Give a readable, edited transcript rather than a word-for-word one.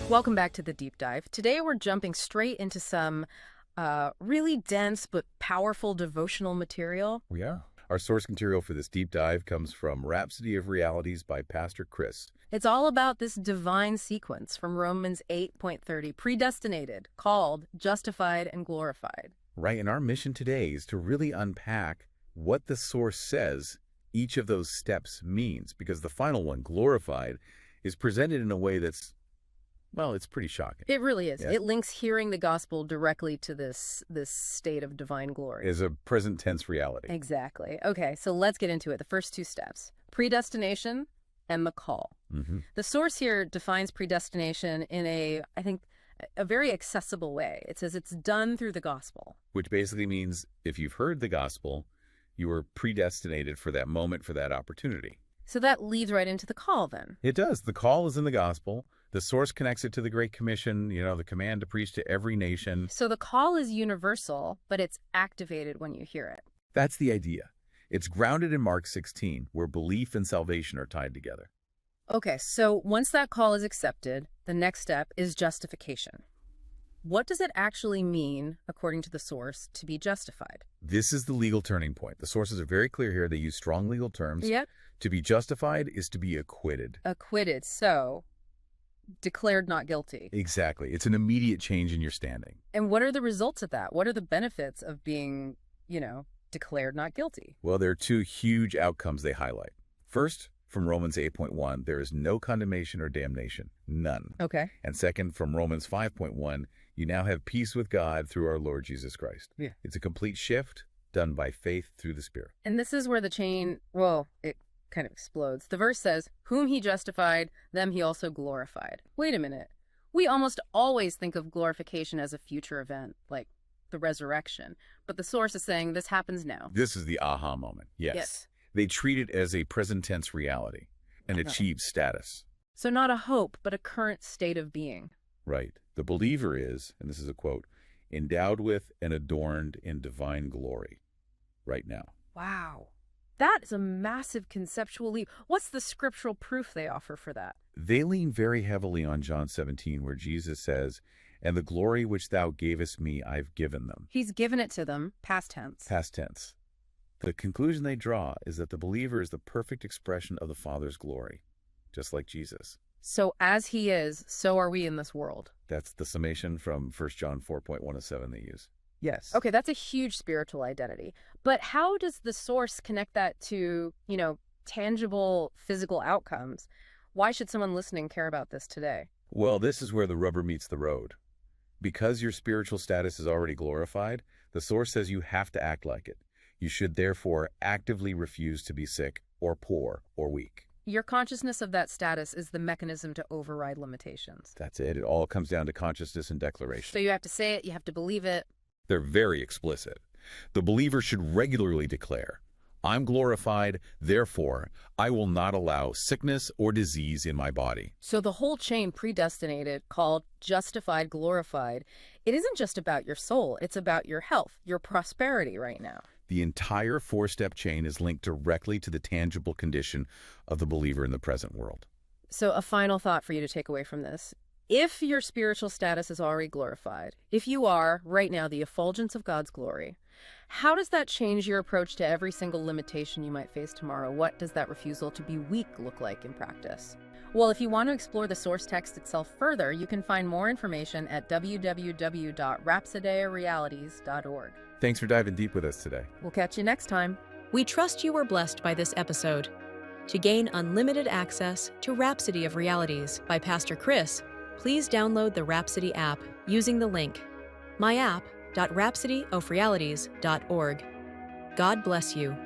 Welcome back to the deep dive. Today we're jumping straight into some really dense but powerful devotional material. Yeah. Our source material for this deep dive comes from Rhapsody of Realities by Pastor Chris. It's all about this divine sequence from Romans 8.30, predestinated, called, justified, and glorified. Right, and our mission today is to really unpack what the source says each of those steps means, because the final one, glorified, is presented in a way that's, well, it's pretty shocking. It really is. Yes. It links hearing the gospel directly to this state of divine glory. Is a present tense reality. Exactly. Okay, so let's get into it. The first two steps, predestination and the call. The source here defines predestination in I think, a very accessible way. It says it's done through the gospel. Which basically means if you've heard the gospel, you were predestinated for that moment, for that opportunity. So that leads right into the call then. It does. The call is in the gospel. The source connects it to the Great Commission, the command to preach to every nation. So the call is universal, but it's activated when you hear it. That's the idea. It's grounded in Mark 16, where belief and salvation are tied together. Okay, so once that call is accepted, the next step is justification. What does it actually mean, according to the source, to be justified? This is the legal turning point. The sources are very clear here. They use strong legal terms. Yep. To be justified is to be acquitted. Acquitted, so declared not guilty. Exactly. It's an immediate change in your standing. And what are the results of that? What are the benefits of being, declared not guilty? Well, there are two huge outcomes they highlight. First, from Romans 8.1, there is no condemnation or damnation. None. Okay. And second, from Romans 5.1, you now have peace with God through our Lord Jesus Christ. Yeah. It's a complete shift done by faith through the Spirit. And this is where the chain, it kind of explodes. The verse says, whom he justified, them he also glorified. Wait a minute. We almost always think of glorification as a future event, like the resurrection. But the source is saying this happens now. This is the aha moment. Yes. They treat it as a present tense reality, an achieved status. So not a hope, but a current state of being. Right. The believer is, and this is a quote, endowed with and adorned in divine glory right now. Wow. That is a massive conceptual leap. What's the scriptural proof they offer for that? They lean very heavily on John 17, where Jesus says, and the glory which thou gavest me, I've given them. He's given it to them, past tense. Past tense. The conclusion they draw is that the believer is the perfect expression of the Father's glory, just like Jesus. So as he is, so are we in this world. That's the summation from 1 John 4.1-7 they use. Yes. Okay, that's a huge spiritual identity. But how does the source connect that to, tangible physical outcomes? Why should someone listening care about this today? Well, this is where the rubber meets the road. Because your spiritual status is already glorified, the source says you have to act like it. You should therefore actively refuse to be sick or poor or weak. Your consciousness of that status is the mechanism to override limitations. That's it. It all comes down to consciousness and declaration. So you have to say it, you have to believe it. They're very explicit. The believer should regularly declare, I'm glorified, therefore I will not allow sickness or disease in my body. So the whole chain, predestinated, called justified, glorified, it isn't just about your soul, it's about your health, your prosperity right now. The entire four-step chain is linked directly to the tangible condition of the believer in the present world. So a final thought for you to take away from this. If your spiritual status is already glorified, if you are, right now, the effulgence of God's glory, how does that change your approach to every single limitation you might face tomorrow? What does that refusal to be weak look like in practice? Well, if you want to explore the source text itself further, you can find more information at www.rhapsodearealities.org. Thanks for diving deep with us today. We'll catch you next time. We trust you were blessed by this episode. To gain unlimited access to Rhapsody of Realities by Pastor Chris, please download the Rhapsody app using the link myapp.rhapsodyofrealities.org. God bless you.